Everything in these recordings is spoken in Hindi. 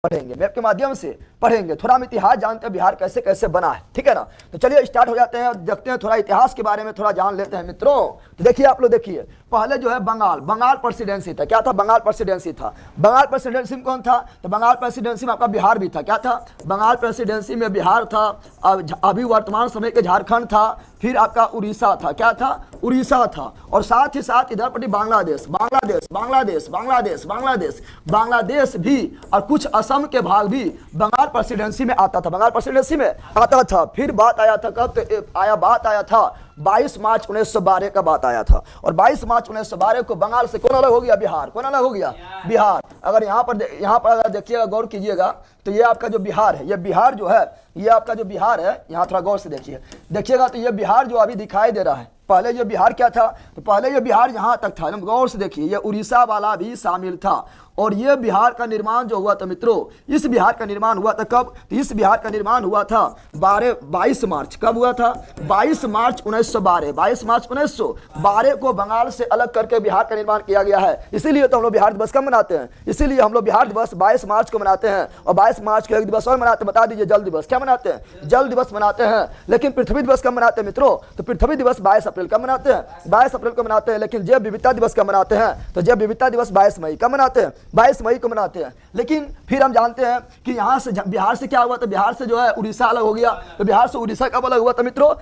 पढ़ेंगे, मैप के माध्यम से पढ़ेंगे, थोड़ा हम इतिहास जानते हैं बिहार कैसे कैसे बना है, ठीक है ना। तो चलिए स्टार्ट हो जाते हैं और देखते हैं, थोड़ा इतिहास के बारे में थोड़ा जान लेते हैं मित्रों। तो देखिए आप लोग, देखिए पहले जो है बंगाल प्रेसिडेंसी था। क्या था? बंगाल प्रेसिडेंसी था। बंगाल प्रेसिडेंसी में कौन था? तो बंगाल प्रेसिडेंसी में आपका बिहार भी था। क्या था? बंगाल प्रेसिडेंसी में बिहार था, अभी वर्तमान समय के झारखंड था, फिर आपका उड़ीसा था। क्या था? उड़ीसा था। और साथ ही साथ इधर पर बांग्लादेश बांग्लादेश बांग्लादेश बांग्लादेश बांग्लादेश बांग्लादेश भी, और कुछ असम के भाग भी बंगाल प्रेसिडेंसी में आता था, बंगाल प्रेसिडेंसी में आता था। फिर बात आया था कब? तो बात आया था 22 मार्च 1912 का बात आया था। और 22 मार्च 1912 को बंगाल से कौन अलग हो गया? बिहार। कौन अलग हो गया? बिहार। अगर यहाँ पर अगर देखिएगा, गौर कीजिएगा, तो ये आपका जो बिहार है, ये बिहार जो है, ये आपका जो बिहार है, यहाँ थोड़ा गौर से देखिएगा, तो ये बिहार जो अभी दिखाई दे रहा है, पहले ये बिहार क्या था? तो पहले ये बिहार यहाँ तक था। गौर से देखिए, ये उड़ीसा वाला भी शामिल था। और ये बिहार का निर्माण जो हुआ था मित्रों, इस बिहार का निर्माण हुआ था कब? तो इस बिहार का निर्माण हुआ था 22 मार्च। कब हुआ था? 22 मार्च 1912। 22 मार्च 1912 को बंगाल से अलग करके बिहार का निर्माण किया गया है। इसीलिए तो हम लोग बिहार दिवस कब मनाते हैं? इसीलिए हम लोग बिहार दिवस 22 मार्च को मनाते हैं। और 22 मार्च को एक दिवस और मनाते हैं, बता दीजिए, जल दिवस। क्या मनाते हैं? जल दिवस मनाते हैं। लेकिन पृथ्वी दिवस कब मनाते हैं मित्रों? तो पृथ्वी दिवस 22 अप्रैल कब मनाते हैं? 22 अप्रैल को मनाते हैं। लेकिन जैव विविधता दिवस कब मनाते हैं? तो जैव विविधता दिवस 22 मई कब मनाते हैं? 22 मई को मनाते हैं। लेकिन फिर हम जानते हैं कि यहाँ से बिहार से क्या हुआ था? बिहार से जो है उड़ीसा अलग हो गया। तो बिहार से उड़ीसा कब अलग हुआ था मित्रों?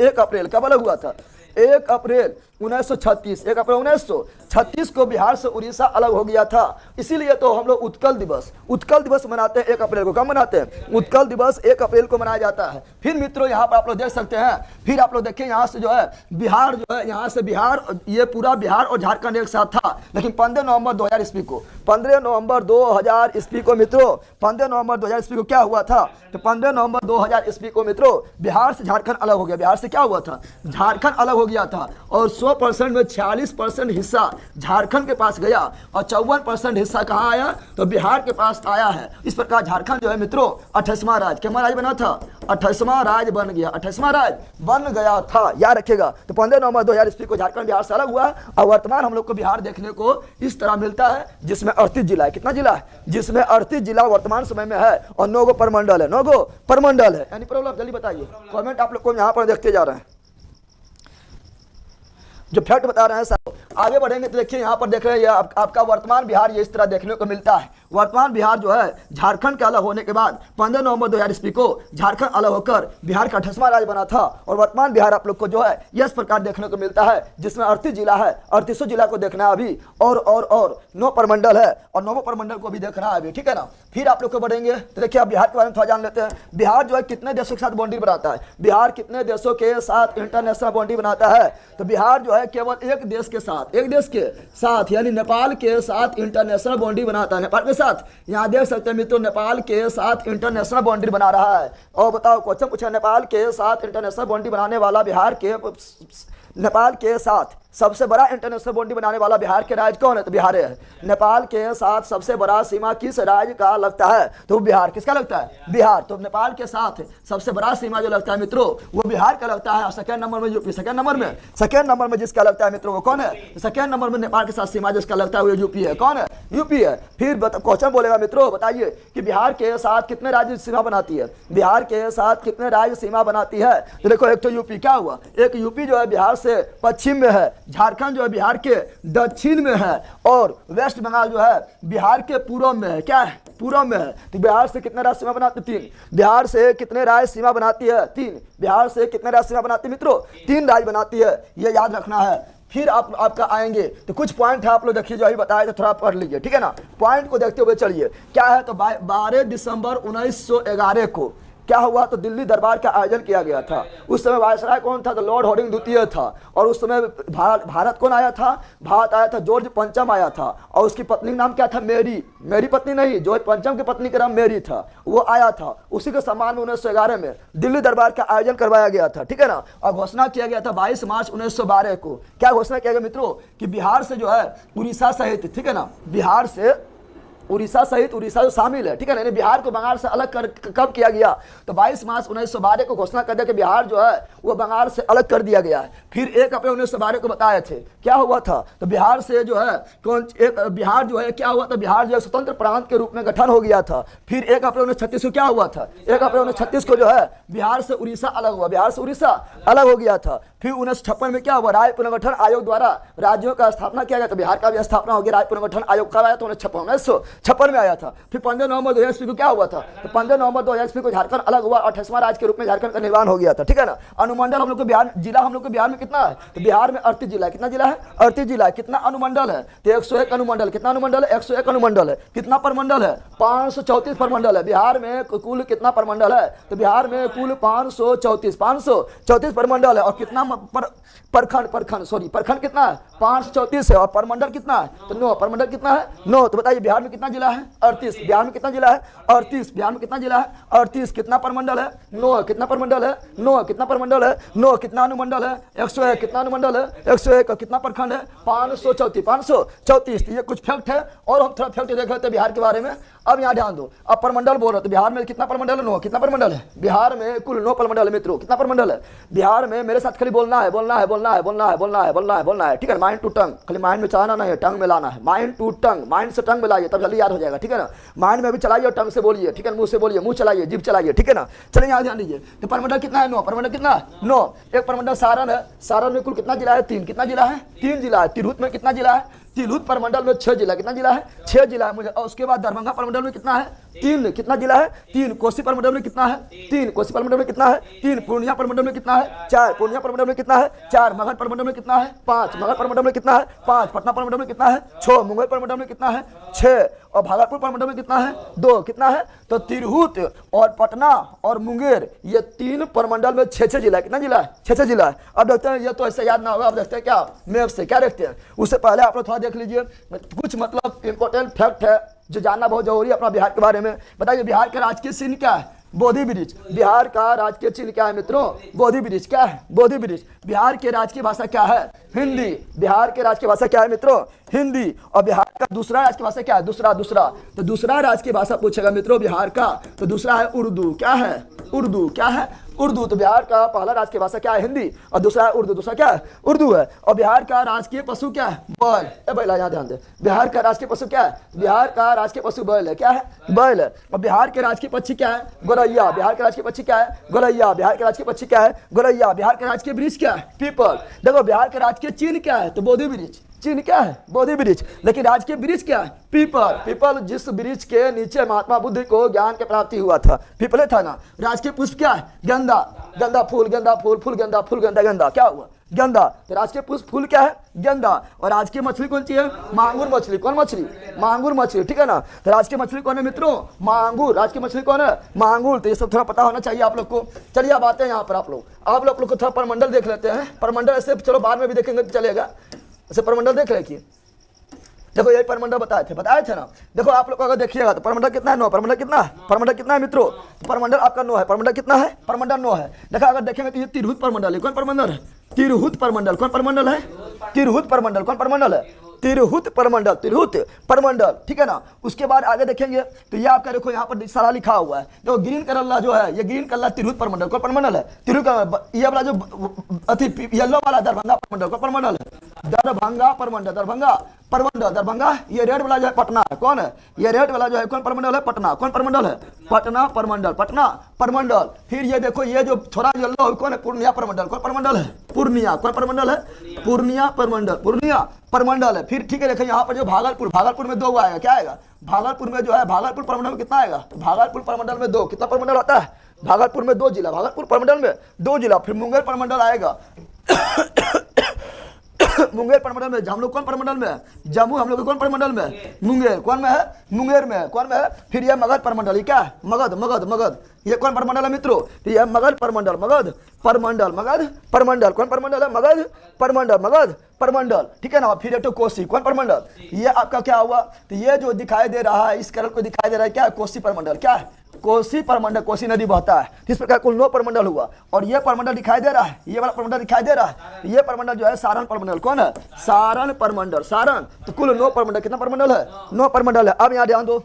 1 अप्रैल। कब अलग हुआ था? 1 अप्रैल 1936। 1 अप्रैल 1936 को बिहार से उड़ीसा अलग हो गया था। इसीलिए तो हम लोग उत्कल दिवस मनाते हैं 1 अप्रैल को। कब मनाते हैं? उत्कल दिवस 1 अप्रैल को मनाया जाता है। फिर मित्रों यहाँ पर आप लोग देख सकते हैं, फिर आप लोग देखिए, यहाँ से जो है बिहार, जो है यहाँ से बिहार, ये पूरा बिहार और झारखंड एक साथ था। लेकिन 15 नवंबर 2000 ईस्वी को, 15 नवंबर 2000 ईस्वी को मित्रों, 15 नवंबर 2000 ईस्वी को क्या हुआ था? तो 15 नवंबर 2000 ईस्वी को मित्रों बिहार से झारखंड अलग हो गया। बिहार से क्या हुआ था? झारखंड अलग हो गया था। और 100% में 46% हिस्सा झारखंड के पास गया और 54% हिस्सा कहाँ आया? तो बिहार के पास आया है। इस प्रकार झारखंड जो है मित्रों 28वां राज्य, क्या राज्य बना था? 28वां राज्य बन गया, 28वां राज्य बन गया था, याद रखिएगा। तो 15 नवंबर 2000 ईस्वी को झारखंड बिहार से अलग हुआ। और वर्तमान हम लोग को बिहार देखने को इस तरह मिलता है, जिसमें 38 जिला है। कितना जिला है? जिसमें 38 जिला वर्तमान समय में है और 9 गो परमंडल है। 9 गो परमंडल है। यानी प्रॉब्लम जल्दी बताइए, कमेंट आप लोग को यहाँ पर देखते जा रहे हैं, जो फैक्ट बता रहे हैं साहब। आगे बढ़ेंगे तो देखिए, यहाँ पर देख रहे हैं, आपका वर्तमान बिहार ये इस तरह देखने को मिलता है। वर्तमान बिहार जो है झारखंड के अलग होने के बाद 15 नवंबर 2000 ईस्वी को झारखंड अलग होकर बिहार का 28वां राज्य बना था। और वर्तमान बिहार आप लोग को जो है यह इस प्रकार देखने को मिलता है, जिसमें 38 जिला है। 38 जिला को देखना है अभी, और 9 परमंडल है, और 9 परमंडल को भी देखना है अभी, ठीक है ना। फिर आप लोग को बढ़ेंगे तो देखिए, आप बिहार के बारे में थोड़ा जान लेते हैं। बिहार जो है कितने देशों के साथ बाउंड्री बनाता है? बिहार कितने देशों के साथ इंटरनेशनल बाउंड्री बनाता है? तो बिहार जो है केवल एक देश के साथ, यानी नेपाल के साथ इंटरनेशनल बाउंड्री बनाता है। नेपाल के साथ, यहाँ देख सकते हैं मित्रों, नेपाल के साथ इंटरनेशनल बाउंड्री बना रहा है। और बताओ, क्वेश्चन पूछा, नेपाल के साथ इंटरनेशनल बाउंड्री बनाने वाला बिहार के, नेपाल के साथ सबसे बड़ा इंटरनेशनल बाउंड्री बनाने वाला बिहार के राज्य कौन है? तो बिहार है। नेपाल के साथ सबसे बड़ा सीमा किस राज्य का लगता है? तो बिहार। किसका लगता है? बिहार। तो नेपाल के साथ सबसे बड़ा सीमा जो लगता है मित्रों, वो बिहार का लगता है। और सेकंड नंबर में यूपी। सेकंड नंबर में जिसका लगता है मित्रों, वो कौन है? सेकंड नंबर में नेपाल के साथ सीमा जिसका लगता है वो यूपी है। कौन है? यूपी है। फिर क्वेश्चन बोलेगा मित्रों, बताइए कि बिहार के साथ कितने राज्य सीमा बनाती है? बिहार के साथ कितने राज्य सीमा बनाती है? तो देखो, एक तो यूपी, क्या हुआ? एक यूपी जो है बिहार से पश्चिम में है, झारखंड जो है बिहार के दक्षिण में है, और वेस्ट बंगाल जो है बिहार के पूर्व में है। क्या है? पूर्व में है। तो बिहार से कितने राज्य सीमा बनाती है? 3। बिहार से कितने राज्य सीमा बनाती है? 3। बिहार से कितने राज्य सीमा बनाती है मित्रों? 3 राज्य बनाती है, ये याद रखना है। फिर आपका आएंगे तो कुछ पॉइंट है, आप लोग देखिए, जो अभी बताया था थोड़ा पढ़ लीजिए, ठीक है ना। पॉइंट को देखते हुए चलिए, क्या है? तो 12 दिसंबर 1911 को क्या हुआ? तो दिल्ली दरबार का आयोजन किया गया था। उस समय वायसराय कौन था? तो लॉर्ड हॉर्डिंग द्वितीय था। और उस समय भारत कौन आया था? भारत आया था, जॉर्ज पंचम आया था। और उसकी पत्नी का नाम क्या था? मेरी पत्नी नहीं, जॉर्ज पंचम की पत्नी का नाम मेरी था, वो आया था। उसी के सम्मान में 1911 में दिल्ली दरबार का आयोजन करवाया गया था, ठीक है ना। और घोषणा किया गया था 22 मार्च 1912 को। क्या घोषणा किया गया मित्रों? कि बिहार से जो है उड़ीसा सहित, ठीक है ना, बिहार से उड़ीसा सहित उड़ीसा जो शामिल है, ठीक है ना, बिहार को बंगाल से अलग कब किया गया? तो 22 मार्च 1912 को घोषणा कर दिया कि बिहार जो है वो बंगाल से अलग कर दिया गया है। फिर 1 अप्रैल 1912 को बताए थे क्या हुआ था, तो बिहार से जो है बिहार जो है क्या हुआ था, बिहार जो है स्वतंत्र प्रांत के रूप में गठन हो गया था। फिर 1 अप्रैल 1936 को क्या हुआ था, 1 अप्रैल 1936 को जो है बिहार से उड़ीसा अलग हुआ, बिहार से उड़ीसा अलग हो गया था। फिर 1956 में क्या हुआ, राज्य पुनर्गठन आयोग द्वारा राज्यों का स्थापना किया गया, तो बिहार का भी स्थापना हो गया। राज्य पुनर्गठन आयोग कब आया था, 1956 में आया था। फिर 15 नवंबर 2000 ईस्वी को क्या हुआ था, तो 15 नवंबर 2000 ईस्वी को झारखंड अलग हुआ, 28वां राज्य के रूप में झारखंड का निर्माण हो गया था, ठीक है ना। अनुमंडल हम लोग को बिहार, जिला हम लोग को बिहार में कितना है, तो बिहार में 38 जिला है। कितना जिला है, 38 जिला है। कितना अनुमंडल है, तो 101 अनुमंडल। कितना अनुमंडल है, 101 अनुमंडल है। कितना परमंडल है, 534 परमंडल है। बिहार में कुल कितना परमंडल है, तो बिहार में कुल 534 परमंडल है। और कितना प्रखंड कितना है, 534 है। और परमंडल कितना है, तो 9। परमंडल कितना है, 9। तो बताइए बिहार में कितना जिला है, 38। बिहार में कितना जिला है, 38। बिहार में कितना जिला है, 38। कितना परमंडल है, 9। कितना परमंडल है, 9। कितना परमंडल है, 9। कितना अनुमंडल है, 101। कितना अनुमंडल है, 101। और कितना प्रखंड है, 534। ये कुछ फैक्ट है। और हम थोड़ा फैक्ट देख लेते हैं बिहार के बारे में। अब यहाँ ध्यान दो, अब परमंडल बोल रहे तो बिहार में कितना परमंडल है, 9। कितना परमंडल है, बिहार में कुल 9 परमंडल है मित्रों। कितना परमंडल है बिहार में, मेरे साथ खाली बोलना है, ठीक है। माइंड टू टंग, खाली माइंड में चलाना नहीं है, टंग में लाना है। माइंड टू टंग, माइंड से टंग मिलाइए तब जल्दी याद हो जाएगा, ठीक है ना। माइंड में भी चलाइए और टंग से बोलिए, ठीक है, मुंह से बोलिए, मुंह चलाइए, जीभ चलाइए, ठीक है ना। चलिए यहाँ ध्यान दीजिए, तो परमंडल कितना है, 9। परमंडल कितना है, 9। एक परमंडल सारण है, सारण में कुल कितना जिला है, 3। कितना जिला है, 3 जिला है। तिरहुत में कितना जिला है, तिरहुत परमंडल में 6 जिला। कितना जिला है, 6 जिला है मुझे। और उसके बाद दरभंगा परमंडल में कितना है, 3। कितना जिला है, 3। कोसी परमंडल में कितना है, 3। कोसी परमंडल में कितना है, 3। पूर्णिया परमंडल में कितना है, 4। पूर्णिया परमंडल में कितना है, 4। मगध परमंडल में कितना है, 5। मगध परमंडल में कितना है, 5। पटना परमंडल में कितना है, 6। मुंगेर परमंडल में कितना है, 6। और भागलपुर परमंडल में कितना है, 2। कितना है, तो तिरहुत और पटना और मुंगेर, ये 3 परमंडल में 6 जिला है। कितना जिला है, 6 जिला है। अब देखते हैं, ये तो ऐसे याद ना होगा, अब देखते हैं क्या मैप से क्या देखते हैं। उससे पहले आप लोग थोड़ा देख लीजिए, कुछ मतलब इंपॉर्टेंट फैक्ट है जो जानना बहुत जरूरी है अपना बिहार के बारे में। बताइए बिहार का राजकीय चिन्ह क्या है, बोधि वृक्ष। बिहार का राजकीय चिन्ह क्या है मित्रों, बोधि वृक्ष। क्या है, बोधि वृक्ष। बिहार की राजकीय भाषा क्या है, हिंदी। बिहार की राजकीय भाषा क्या है मित्रों, हिंदी। और बिहार का दूसरा राजकीय भाषा क्या है, दूसरा तो दूसरा राजकीय भाषा पूछेगा मित्रों बिहार का, तो दूसरा है उर्दू। क्या है, उर्दू। क्या है, उर्दू। तो बिहार का पहला राजकीय भाषा क्या है, हिंदी। और दूसरा है उर्दू। दूसरा क्या है, उर्दू है। और बिहार का राजकीय पशु क्या है, बैल। ए बैल, यहाँ ध्यान दे, बिहार का राजकीय पशु क्या है, बिहार का राजकीय पशु बैल है। क्या है, बैल है। और बिहार के राजकीय पक्षी क्या है, गोरैया। बिहार के राजकीय पक्षी क्या है, गोरैया। बिहार के राजकीय पक्षी क्या है, गोरैया। बिहार के राजकीय वृक्ष क्या है, पीपल। देखो बिहार के राजकीय चिन्ह क्या है, तो बोधि वृक्ष। चिन्ह क्या है, बोधि वृक्ष। लेकिन राजकीय वृक्ष क्या है, पीपल। पीपल जिस वृक्ष के नीचे महात्मा बुद्ध को ज्ञान की प्राप्ति हुआ था, पीपले था ना। राजकीय पुष्प क्या है, गेंदा। गेंदा फूल, गेंदा फूल, फूल गेंदा, फूल गेंदा, गेंदा। क्या हुआ, गेंदा। तो राजकीय पुष्प फूल क्या है, गेंदा। और राजकीय मछली कौन सी है, मांगुर मछली। कौन मछली, मांगुर मछली, ठीक है ना। तो राजकीय मछली कौन है मित्रों, मांगुर। राजकीय मछली कौन है, मांगुर। तो ये सब थोड़ा पता होना चाहिए आप लोग को। चलिए अब आते हैं यहाँ पर, आप लोग को थोड़ा परमंडल देख लेते हैं। परमंडल ऐसे चलो बाद में भी देखेंगे तो चलेगा, ऐसे परमंडल देख रहे कि देखो यही परमंडल बताए थे ना। देखो आप लोग अगर देखिएगा तो परमंडल कितना है, 9। परमंडल कितना है, परमंडल कितना है मित्रों, तो परमंडल आपका 9 है। परमंडल कितना है, परमंडल 9 है। देखा अगर देखेंगे तो ये तिरहुत परमंडल है। कौन परमंडल है, तिरहुत परमंडल। कौन परमंडल है, तिरहुत परमंडल। कौन परमंडल है, तिरहुत परमंडल। तिरहुत परमंडल, ठीक है ना। उसके बाद आगे देखेंगे तो ये आपका देखो यहाँ पर सारा लिखा हुआ है। देखो ग्रीन कलर जो है, ये ग्रीन कलर तिरहुत परमंडल। कौन परमंडल है, तिरहुत। ये वाला जो अति येलो वाला दरभंगा परमंडल। कौन परमंडल है, दरभंगा परमंडल। दरभंगा परमंडल, दरभंगा। ये रेड वाला जो है पटना है। कौन है, ये रेड वाला जो है कौन परमंडल है, पटना। कौन परमंडल है, पटना परमंडल। पटना परमंडल। फिर ये देखो ये जो थोड़ा येलो कौन है, पूर्णिया परमंडल। कौन परमंडल है, पूर्णिया। कौन परमंडल है, पूर्णिया परमंडल। पूर्णिया परमंडल है। फिर ठीक है, देखो यहाँ पर जो भागलपुर, भागलपुर में 2 आएगा। क्या आएगा, भागलपुर में जो है, भागलपुर परमंडल में कितना आएगा, तो भागलपुर परमंडल में 2। कितना परमंडल आता है, भागलपुर में 2 जिला। भागलपुर परमंडल में 2 जिला। फिर मुंगेर परमंडल आएगा। मुंगेर परमंडल में हम लोग कौन परमंडल में है, जम्मू। हम लोग कौन परमंडल में है, मुंगेर। कौन में है, मुंगेर में। कौन में है, फिर ये मगध परमंडल। ये क्या है, मगध। मगध, मगध। ये कौन परमंडल है मित्रों, तो ये मगध परमंडल। मगध परमंडल, मगध परमंडल। कौन परमंडल है, मगध परमंडल। मगध परमंडल, ठीक है ना। फिर एक तो कोसी। कौन परमंडल, ये आपका क्या हुआ, तो ये जो दिखाई दे रहा है इस कलर को दिखाई दे रहा है क्या है, कोसी परमंडल। क्या है, कोसी प्रमंडल, कोसी नदी बहता है। इस प्रकार कुल 9 प्रमंडल हुआ। और ये प्रमंडल दिखाई दे रहा है, ये वाला प्रमंडल दिखाई दे रहा है, ये प्रमंडल जो है सारण प्रमंडल। कौन है? सारण प्रमंडल, सारण। तो कुल 9 प्रमंडल। कितना प्रमंडल है? 9 प्रमंडल है। अब यहाँ ध्यान दो,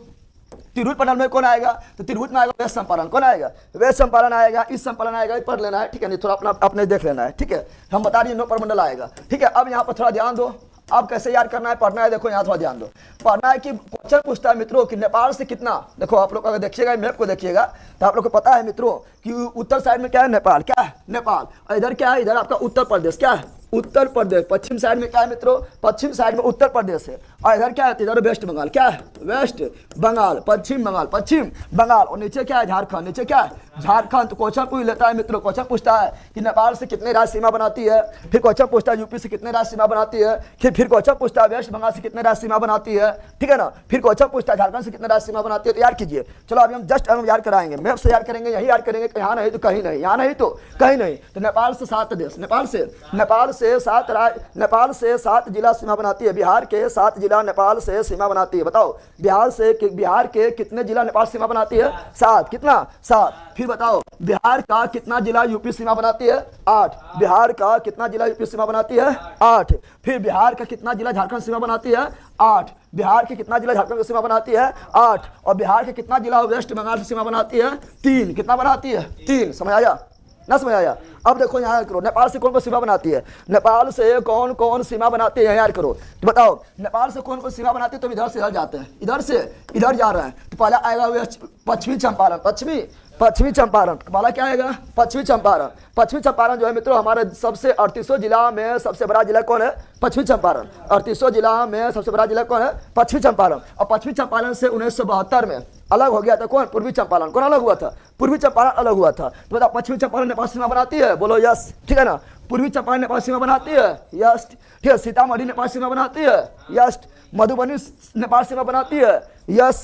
तिरहुत प्रमंडल में कौन आएगा? तो तिरहुत में आएगा वेस्ट चंपारण। कौन आएगा? वेस्ट चंपारण आएगा, ईस्ट चंपारण आएगा। पढ़ लेना है, ठीक है, नहीं थोड़ा अपना अपने देख लेना है, ठीक है। हम बता रहे 9 प्रमंडल आएगा, ठीक है। अब यहाँ पर थोड़ा ध्यान दो, अब कैसे याद करना है, पढ़ना है। देखो यहाँ थोड़ा ध्यान दो, पढ़ना है कि क्वेश्चन पूछता है मित्रों कि नेपाल से कितना। देखो आप लोग अगर देखिएगा मैप को देखिएगा तो आप लोग को पता है मित्रों कि उत्तर साइड में क्या है? नेपाल। क्या है? नेपाल। और इधर क्या है? इधर आपका उत्तर प्रदेश। क्या है? उत्तर प्रदेश। पश्चिम साइड में क्या है मित्रों? पश्चिम साइड में उत्तर प्रदेश है। और इधर क्या है? इधर वेस्ट बंगाल। क्या है? वेस्ट बंगाल, पश्चिम बंगाल, पश्चिम बंगाल। और नीचे क्या है? झारखंड। नीचे क्या है? झारखंड। तो क्वेश्चन पूछ लेता है मित्रों, क्वेश्चन पूछता है कि नेपाल से कितने राज्य सीमा बनाती है। फिर क्वेश्चन पूछता है यूपी से कितने राज्य सीमा बनाती है। फिर क्वेश्चन पूछता है वेस्ट बंगाल से कितने राज्य सीमा बनाती है, ठीक है ना। फिर क्वेश्चन पूछता है झारखंड से कितने राज्य सीमा बनाती है। तो याद कीजिए, चलो अभी हम जस्ट हम याद कराएंगे, मैप से याद करेंगे, यही याद करेंगे। यहाँ नहीं तो कहीं नहीं, यहाँ नहीं तो कहीं नहीं। तो नेपाल से 7 देश, नेपाल से 7 राज्य, नेपाल से 7 जिला सीमा बनाती है। बिहार के 7 जिला नेपाल से सीमा बनाती है। बताओ बिहार के कितने जिला नेपाल सीमा बनाती है? 7। कितना? 7। फिर बताओ बिहार का कितना जिला यूपी सीमा बनाती है? 8। बिहार का कितना जिला यूपी सीमा बनाती है? 8। फिर बिहार का कितना जिला झारखंड सीमा बनाती है? 8। बिहार के कितना जिला झारखंड सीमा बनाती है? 8। और बिहार के कितना जिला वेस्ट बंगाल से सीमा बनाती है? 3। कितना बनाती है? 3। समझ आया ना? समझ आया? अब देखो यहाँ करो, नेपाल से कौन कौन सीमा बनाती है? नेपाल से कौन कौन सीमा बनाती है यार करो। तो बताओ नेपाल से कौन कौन सीमा बनाती है? तो इधर से इधर जाते हैं, इधर से इधर जा रहे हैं। तो पहला आएगा पश्चिमी चंपारण। पश्चिमी चंपारण। पहला क्या आएगा? पश्चिमी चंपारण। पश्चिमी चंपारण जो है मित्रों हमारे सबसे 38 जिला में सबसे बड़ा जिला कौन है? पश्चिमी चंपारण। 38 जिला में सबसे बड़ा जिला कौन है? पश्चिमी चंपारण। और पश्चिमी चंपारण से 1972 में अलग हो गया था कौन? पूर्वी चंपारण। कौन अलग हुआ था? पूर्वी चंपारण अलग हुआ था। तो बताओ पश्चिमी चंपारण नेपाल सीमा बनाती है? बोलो यस, ठीक है ना। पूर्वी चंपारण नेपाल सीमा बनाती है? यस, ठीक है। सीतामढ़ी नेपाल सीमा बनाती है? यस। मधुबनी नेपाल सीमा बनाती है? यस।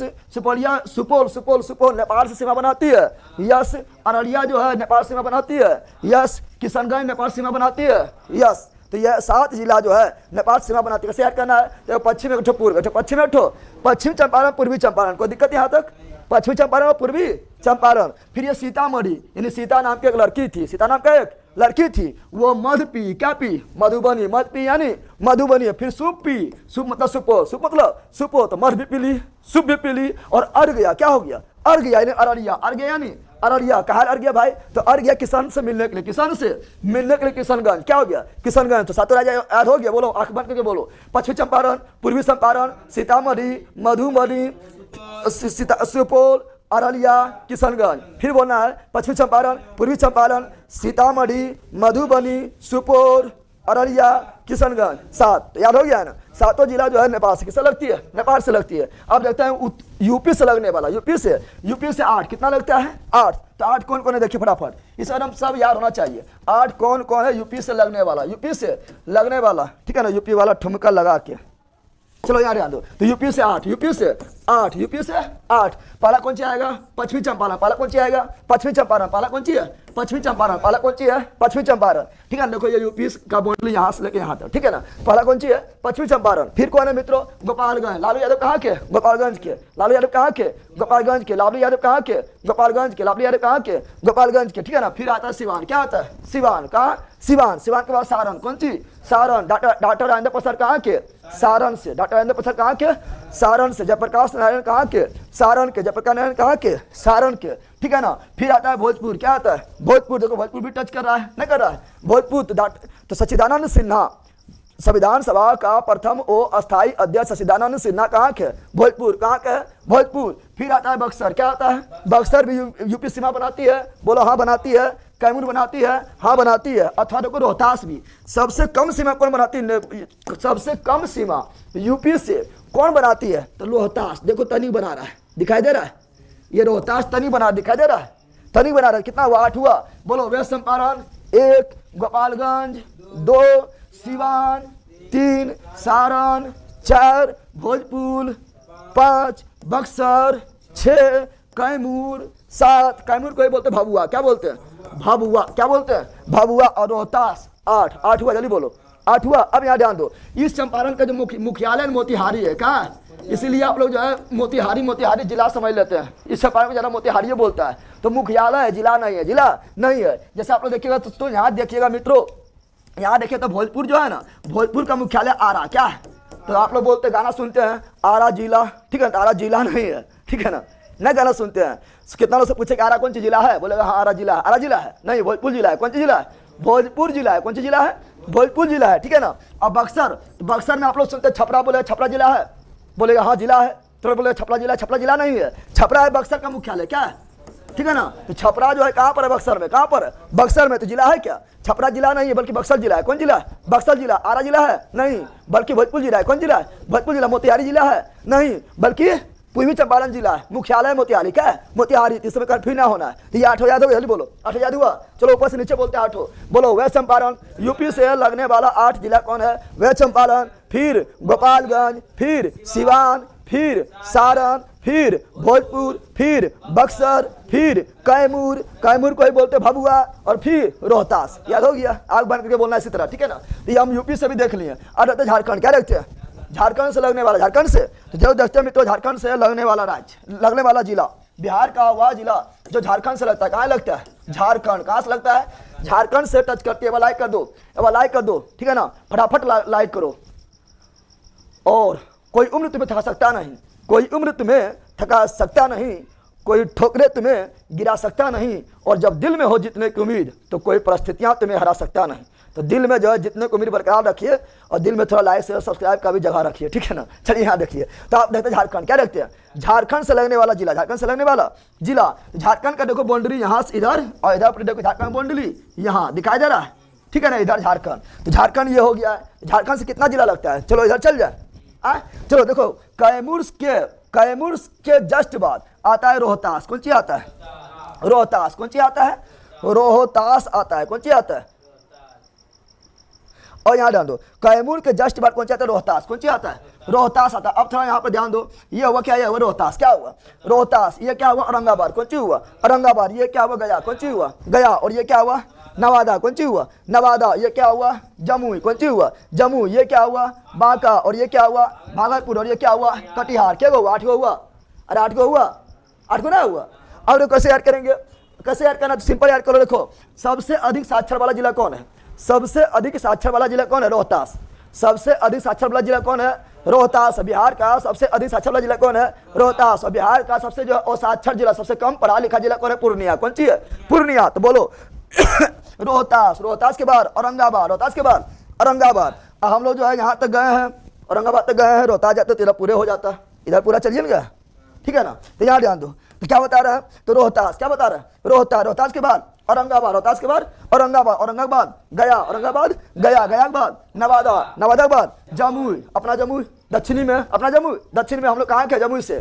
सुपौल नेपाल से सीमा बनाती है? यस। अररिया जो है नेपाल सीमा बनाती है? यस। किशनगंज नेपाल सीमा बनाती है? यस। तो यह 7 जिला जो है नेपाल सीमा बनाती है। कैसे याद करना है? तो पश्चिम में उठो, पूर्व पश्चिम में उठो, पश्चिम चंपारण, पूर्वी चंपारण। कोई दिक्कत यहाँ तक? पश्चिमी चंपारण और पूर्वी चंपारण। फिर ये सीतामढ़ी, यानी सीता नाम की एक लड़की थी, सीता नाम का एक लड़की थी, वो मध पी। क्या पी? मधुबनी। मध पी यानी मधुबनी। फिर सूप पी, सूप मतलब सुपो, सूप मतलब सुपो, तो मध भी पी ली, सूप भी पी ली। और अर्घ्य क्या हो गया? अर्घ्य यानी अररिया। अर्घ्य यानी अररिया। कहाँ अर्घ्य भाई? तो अर्घ्य किसान से मिलने के लिए, किसान से मिलने के लिए किशनगंज। क्या हो गया? किशनगंज। तो 7 राज्य याद हो गया, बोलो आंख बंद करके बोलो। पश्चिमी चंपारण, पूर्वी चंपारण, सीतामढ़ी, मधुबनी, सुपौल, अररिया, किशनगंज। फिर बोलना है पश्चिमी चंपारण, पूर्वी चंपारण, सीतामढ़ी, मधुबनी, सुपौल, अररिया, किशनगंज। 7 तो याद हो गया है ना। 7 जिला जो है नेपाल से किससे लगती है? नेपाल से लगती है। अब देखते हैं यूपी से लगने वाला, यूपी से 8 कितना लगता है? 8। तो 8 कौन कौन है? देखिए फटाफट, इस बार हम सब याद होना चाहिए। 8 कौन कौन है यूपी से लगने वाला? यूपी से लगने वाला, ठीक है ना। यूपी वाला ठुमका लगा के चलो यार याद हो। तो यूपी से 8, यूपी से 8, यूपी से 8। पहला कौन सी आएगा? पश्चिमी चंपारण। पहला कौन सी आएगा? पश्चिमी चंपारण। पहला कौन सी है? पश्चिमी चंपारण। पहला कौन सी है? पश्चिमी चंपारण, ठीक है। देखो ये यूपी का बाउंड्री यहाँ से लेके यहाँ तक, ठीक है ना। पहला कौन सी है? पश्चिमी चंपारण। फिर कौन है मित्रों? गोपालगंज। लालू यादव कहाँ के? गोपालगंज के। लालू यादव कहाँ के? गोपालगंज के। लालू यादव कहाँ के? गोपालगंज के। लालू यादव कहाँ के? गोपालगंज के, ठीक है ना। फिर आता है सिवान। क्या आता है? सिवान। कहाँ? सिवान। सिवान के बाद सारण। कौन सी? सारण। डॉक्टर राजेंद्र प्रसाद कहाँ के? सारण से। डॉक्टर राजेंद्र प्रसाद कहाँ के? सारण से। जयप्रकाश नारायण कहाँ के? सारण के। जयप्रकाश नारायण कहाँ के? सारण के, ठीक है ना। फिर आता है भोजपुर। क्या आता है? भोजपुर। देखो भोजपुर भी टच कर रहा है, नहीं कर रहा है? भोजपुर तो सच्चिदानंद सिन्हा, संविधान सभा का प्रथम अस्थायी अध्यक्ष सच्चिदानंद सिन्हा कहाँ के? भोजपुर। कहाँ के? भोजपुर। फिर आता है बक्सर। क्या आता है? बक्सर भी यूपी सीमा बनाती है? बोलो हाँ बनाती है। कैमूर बनाती है? हाँ बनाती है। अथवा देखो रोहतास भी। सबसे कम सीमा कौन बनाती है? सबसे कम सीमा यूपी से कौन बनाती है? तो रोहतास। देखो तनी बना रहा है, दिखाई दे रहा है? ये रोहतास तनी बना, दिखाई दे रहा है? तनी बना रहा है। कितना हुआ? 8 हुआ। बोलो वेस्ट चंपारण 1, गोपालगंज 2, सिवान 3, सारण 4, भोजपुर 5, बक्सर 6, कैमूर 7। कैमूर को ही बोलते भभुआ। क्या बोलते हैं? भभुआ। क्या बोलते हैं? भभुआ। और रोहतास 8। 8 हुआ, जल्दी बोलो। 8 हुआ। अब यहाँ ध्यान दो, इस चंपारण का जो मुख्यालय मोतिहारी है। कहाँ? इसीलिए आप लोग जो है मोतिहारी मोतिहारी जिला समझ लेते हैं, इस छपाई में ज़्यादा मोतिहारी बोलता है। तो मुख्यालय है, जिला नहीं है, जिला नहीं है। जैसे आप लोग देखिएगा तो यहाँ देखिएगा मित्रों, यहाँ देखिए तो भोजपुर जो है ना, भोजपुर का मुख्यालय आरा क्या है। तो आप लोग बोलते गाना सुनते हैं आरा जिला, ठीक है, आरा जिला नहीं है, ठीक है ना, नया गाना सुनते हैं। कितना लोग से पूछे कि आरा कौन सी जिला है, बोलेगा हाँ आरा जिला है। आरा जिला है नहीं, भोजपुर जिला है। कौन सी जिला है, भोजपुर जिला है। कौन सी जिला है, भोजपुर जिला है, ठीक है ना। अब बक्सर, तो बक्सर में आप लोग सुनते हैं छपरा, बोले छपरा जिला है, बोलेगा हाँ जिला है। तो बोले छपरा जिला, छपरा जिला नहीं है, छपरा है बक्सर का मुख्यालय क्या है, ठीक है ना। तो छपरा जो है कहाँ पर है, बक्सर में। कहाँ पर है, बक्सर में। तो जिला है क्या, छपरा जिला नहीं है बल्कि बक्सर जिला है। कौन जिला है, बक्सर जिला। आरा जिला है नहीं, बल्कि भोजपुर जिला है। कौन जिला है, भोजपुर जिला। मोतिहारी जिला है नहीं, बल्कि पूर्वी चंपारण जिला है। मुख्यालय मोतिहारी क्या है, मोतिहारी। तो इसमें कन्फ्यूज ना होना है। तो ये 8 हो याद हो, जल्दी बोलो 8 याद हुआ। चलो ऊपर से नीचे बोलते हैं 8 हो। बोलो वेस्ट चंपारण, यूपी से लगने वाला 8 जिला कौन है, वेस्ट चंपारण, फिर गोपालगंज, फिर सिवान, फिर सारण, फिर भोजपुर, फिर बक्सर, फिर कैमूर, कैमूर को ही बोलते भभुआ, और फिर रोहतास। याद हो गया, आग बन करके बोलना इसी तरह, ठीक है ना। तो ये हम यूपी से भी देख लिए। अब रहते झारखंड, क्या रखते हैं, झारखंड से लगने वाला, झारखंड से। तो जो देखते हैं मित्रों, झारखंड से लगने वाला राज्य, लगने वाला जिला, बिहार का वह जिला जो झारखंड से लगता है। कहाँ लगता है, झारखंड। कहाँ से लगता है, झारखंड से टच करती है। लाइक कर दो, लाइक कर दो, ठीक है ना, फटाफट लाइक करो। और कोई उम्र तुम्हें थका सकता नहीं, कोई उम्र तुम्हें थका सकता नहीं, कोई ठोकरे तुम्हें गिरा सकता नहीं, और जब दिल में हो जितने की उम्मीद तो कोई परिस्थितियां तुम्हें हरा सकता नहीं। तो दिल में जो है जितने की उम्मीद बरकरार रखिए, और दिल में थोड़ा लाइक शेयर सब्सक्राइब का भी जगह रखिए, ठीक है ना। चलिए यहाँ देखिए, तो आप देखते हैं झारखंड, क्या देखते हैं, झारखंड से लगने वाला जिला, झारखंड से लगने वाला जिला। झारखंड का देखो बाउंड्री यहाँ से इधर, और इधर पर देखो झारखंड बाउंड्री यहाँ दिखाई दे रहा है, ठीक है ना, इधर झारखंड। तो झारखंड ये हो गया है। झारखंड से कितना जिला लगता है, चलो इधर चल जाए। चलो देखो, कैमूर के जस्ट बाद आता है रोहतास। कौन सी आता है, रोहतास। कौन सी आता है, रोहतास आता है। कौन सी आता है, और यहाँ ध्यान दो, कैमूर के जस्ट बाद कौन सी आता है, रोहतास। कौन सी आता है, रोहतास आता है। अब थोड़ा यहाँ पर ध्यान दो, ये हुआ क्या, ये हुआ रोहतास। क्या हुआ, रोहतास। ये क्या हुआ, औरंगाबाद। कौन सी हुआ, औरंगाबाद। ये क्या हुआ, गया। कौन सी हुआ, गया। और ये क्या हुआ, नवादा। कौन सी हुआ, नवादा। ये क्या हुआ, जमुई। कौन सी हुआ, जमुई। ये क्या हुआ, बांका। और ये क्या हुआ, भागलपुर। और ये क्या हुआ, कटिहार। क्या हुआ, 8 हुआ। अरे 8 हुआ, 8 ना हुआ। अब कैसे याद करेंगे, कैसे याद करना, तो सिंपल याद करो। देखो सबसे अधिक साक्षर वाला जिला कौन है, सबसे अधिक साक्षर वाला जिला कौन है, रोहतास। सबसे अधिक साक्षर वाला जिला कौन है, रोहतास। बिहार का सबसे अधिक साक्षर वाला जिला कौन है, रोहतास। और बिहार का सबसे जो असाक्षर जिला, सबसे कम पढ़ा लिखा जिला कौन है, पूर्णिया। कौन सी है, पूर्णिया। तो बोलो रोहतास। रोहतास के बाद औरंगाबाद, रोहतास के बाद औरंगाबाद। हम लोग जो है यहाँ तक गए हैं, औरंगाबाद तक गए हैं, रोहतास जाते तो इधर पूरे हो जाता, इधर पूरा चलिए गया, ठीक है ना। तो यहाँ ध्यान दो, तो क्या बता रहा है, तो रोहतास। क्या बता रहा है, रोहतास। रोहतास के बाद औरंगाबाद, रोहतास के बाद औरंगाबाद, औरंगाबाद गया, औरंगाबाद गया, गया के बाद नवादा, नवादा के बाद जमुई, अपना जमुई दक्षिणी में, अपना जमुई दक्षिण में। हम लोग कहाँ के, जमुई से,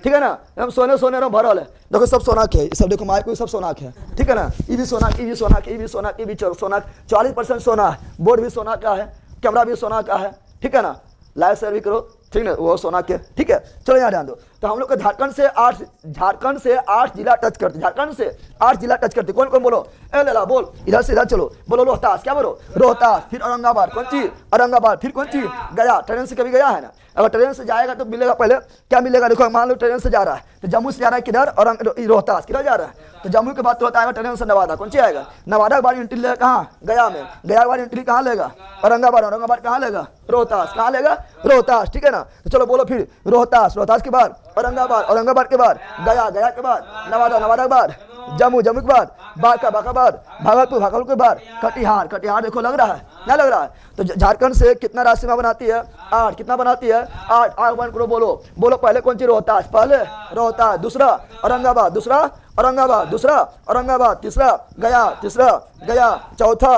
ठीक है ना। हम सोने सोने में भरल है, देखो सब सोना के, सब देखो माइक को सब सोना के, ठीक है ना। ये भी सोना, ये भी सोना, ये भी सोना, ये भी सोना, 40% सोना है। बोर्ड भी सोना का है, कैमरा भी सोना का है, ठीक है ना। लाइव शेयर भी करो, ठीक है, वो सोना के, ठीक है। चलो यहाँ ध्यान दो, तो हम लोग को झारखंड से 8 जिला टच करते, झारखंड से 8 जिला टच करते। कौन कौन बोलो, ए लेला बोल, इधर से इधर चलो, बोलो रोहतास। क्या बोलो, रोहतास। फिर औरंगाबाद। कौन सी, औरंगाबाद। फिर कौन सी, गया। ट्रेन से कभी गया है ना, अगर ट्रेन से जाएगा तो मिलेगा, पहले क्या मिलेगा, देखो मान लो ट्रेन से जा रहा है, तो जम्मू से जा रहा है किधर, और रोहतास किधर जा रहा है, तो जम्मू के बाद तो आएगा ट्रेन से नवादा। कौन सी आएगा, नवादा के बाद एंट्री लेगा कहाँ, गया में। गया के बाद एंट्री कहाँ लेगा, औरंगाबाद। औरंगाबाद कहाँ लेगा, रोहतास। कहाँ लेगा, रोहतास, ठीक है ना। तो चलो बोलो फिर रोहतास। रोहतास के बाद औरंगाबाद। औरंगाबाद के बाद गया। गया के बाद नवादा। नवादा के बाद जम्मू। जम्मू के बाद बांका। बांका के बाद भागलपुर। भागलपुर के बाद कटिहार। कटिहार देखो लग रहा है, क्या लग रहा है। तो झारखंड से कितना राशि में बनाती है, 8। कितना बनाती है, 8। आग बंद करो, बोलो बोलो पहले कौन सी, रोहतास। पहले रोहतास, दूसरा औरंगाबाद, दूसरा औरंगाबाद, दूसरा औरंगाबाद, तीसरा गया, तीसरा गया, चौथा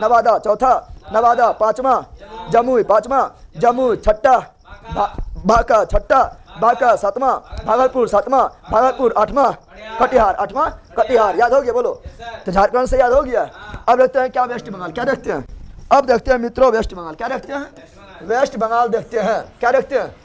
नवादा, चौथा नवादा, 5वां जमुई, 5वां जमुई, छठा बांका, छठा बांका, 7वां भागलपुर, 7वां भागलपुर, 8वां कटिहार, 8वां कटिहार। याद हो गया, बोलो। तो झारखंड से याद हो गया। अब देखते हैं क्या, वेस्ट बंगाल। क्या देखते हैं, अब देखते हैं मित्रों वेस्ट बंगाल। क्या देखते हैं, वेस्ट बंगाल देखते हैं। क्या देखते हैं,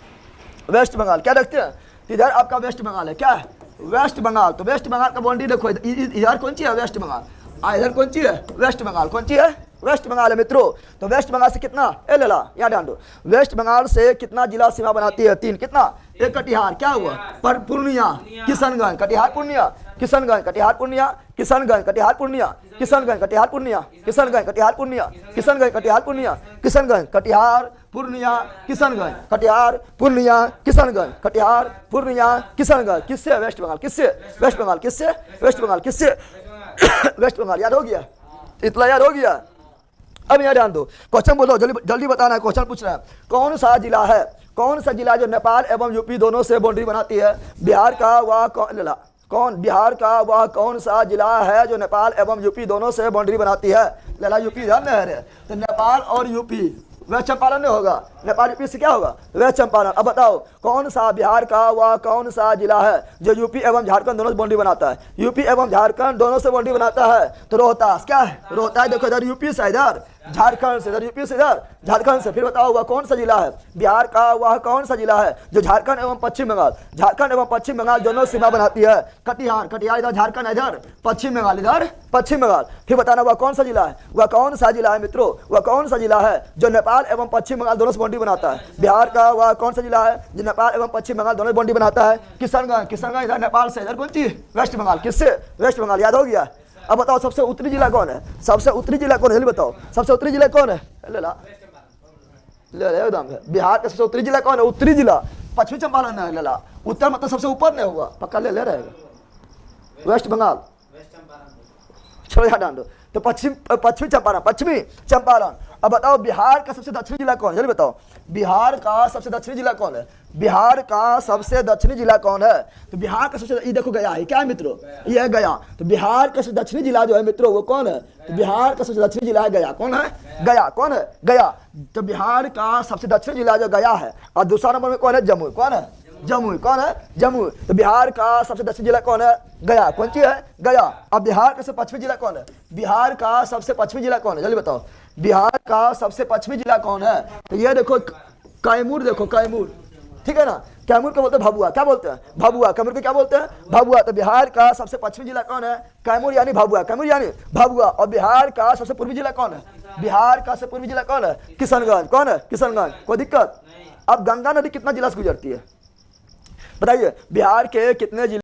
वेस्ट बंगाल। क्या देखते हैं, इधर आपका वेस्ट बंगाल है, क्या है, वेस्ट बंगाल। तो वेस्ट बंगाल का बाउंड्री देखो, इधर कौन सी है, वेस्ट बंगाल। इधर कौन सी है, वेस्ट बंगाल। कौन सी है, वेस्ट बंगाल है मित्रों। तो वेस्ट बंगाल से कितना, ए लेला यहाँ ध्यान दो, वेस्ट बंगाल से कितना जिला सीमा बनाती है, 3, कितना, एक कटिहार, क्या हुआ, पर पूर्णिया, किशनगंज, कटिहार पूर्णिया, किशनगंज, कटिहार पूर्णिया, किशनगंज, कटिहार पूर्णिया, किशनगंज, कटिहार पूर्णिया, किशनगंज, कटिहार पूर्णिया, किशनगंज, कटिहार पूर्णिया, किशनगंज, कटिहार पूर्णिया, किशनगंज, कटिहार पूर्णिया, किशनगंज, कटिहार पूर्णिया, किशनगंज। किससे, वेस्ट बंगाल, किससे, वेस्ट बंगाल, किससे, वेस्ट बंगाल, किससे, वेस्ट बंगाल। याद हो गया, इतना याद हो गया। अब यहाँ ध्यान दो, क्वेश्चन बोलो, जल्दी जल्दी बताना है, क्वेश्चन पूछ रहा है, कौन सा जिला है, कौन सा जिला जो नेपाल एवं यूपी दोनों से बाउंड्री बनाती है, बिहार का वह कौन, बिहार का वह कौन सा जिला है जो नेपाल एवं यूपी दोनों से बाउंड्री बनाती है, लला यूपी ध्यान में है, तो नेपाल और यूपी, वेस्ट चंपारण नहीं होगा, नेपाल यूपी से क्या होगा, वेस्ट चंपारण। अब बताओ कौन सा बिहार का वह कौन सा जिला है जो यूपी एवं झारखंड दोनों से बाउंड्री बनाता है, यूपी एवं झारखंड दोनों से बाउंड्री बनाता है, तो रोहतास, क्या है, रोहतास। देखो इधर यूपी से, इधर झारखंड से, इधर यूपी से, इधर झारखंड से। फिर बताओ वह कौन सा जिला है, बिहार का वह कौन सा जिला है जो झारखंड एवं पश्चिम बंगाल, झारखंड एवं पश्चिम बंगाल दोनों सीमा बनाती है, कटिहार, कटिहार इधर झारखंड, इधर पश्चिम बंगाल, इधर पश्चिम बंगाल। फिर बताना वह कौन सा जिला है, वह कौन सा जिला है मित्रों, वह कौन सा जिला है जो नेपाल एवं पश्चिम बंगाल दोनों से बाउंड्री बनाता है, बिहार का वह कौन सा जिला है जो नेपाल एवं पश्चिम बंगाल दोनों से बाउंड्री बनाता है, किशनगंज, किशनगंज इधर नेपाल से, इधर कौन चीज, वेस्ट बंगाल, किससे, वेस्ट बंगाल। याद हो गया। अब बताओ सबसे उत्तरी जिला कौन है, सबसे उत्तरी जिला कौन है, जल्दी बताओ, सबसे उत्तरी जिला कौन है, ले ला ले ले एकदम है, बिहार का सबसे उत्तरी जिला कौन है, उत्तरी जिला, पश्चिमी चंपारण है, ले ला, उत्तर मतलब सबसे ऊपर नहीं होगा, पक्का ले ले रहेगा, वेस्ट बंगाल, छोड़ो यहाँ डाल दो, तो पश्चिमी चंपारण, पश्चिमी चंपारण। अब बताओ बिहार का सबसे दक्षिणी जिला कौन है, जल्दी बताओ, बिहार का सबसे दक्षिणी जिला कौन है, बिहार का सबसे दक्षिणी जिला कौन है, तो बिहार का सबसे, ये देखो गया है, क्या है मित्रों, ये है गया। तो बिहार का सबसे दक्षिणी जिला जो है मित्रों वो कौन है, तो बिहार का सबसे दक्षिणी जिला है गया, कौन है, गया, कौन है, गया। तो बिहार का सबसे दक्षिणी जिला जो गया है, और दूसरा नंबर में कौन है, जमुई, कौन है, जमुई, कौन है, जमुई। तो बिहार का सबसे दक्षिणी जिला कौन है, गया, कौन सी है, गया। अब बिहार का सबसे पश्चिमी जिला कौन है, बिहार का सबसे पश्चिमी जिला कौन है, जल्दी बताओ, बिहार का सबसे पश्चिमी जिला कौन है, तो ये देखो कैमूर, देखो कैमूर, ठीक है ना, कैमूर को बोलते हैं भभुआ, क्या बोलते हैं, भभुआ, कैमूर को क्या बोलते हैं, भभुआ। तो बिहार का सबसे पश्चिमी जिला कौन है, कैमूर यानी भभुआ, कैमूर यानी भभुआ। और बिहार का सबसे पूर्वी जिला कौन है, बिहार का सबसे पूर्वी जिला कौन है, किशनगंज, कौन है, किशनगंज। कोई दिक्कत। अब गंगा नदी कितना जिला से गुजरती है बताइए, बिहार के कितने जिले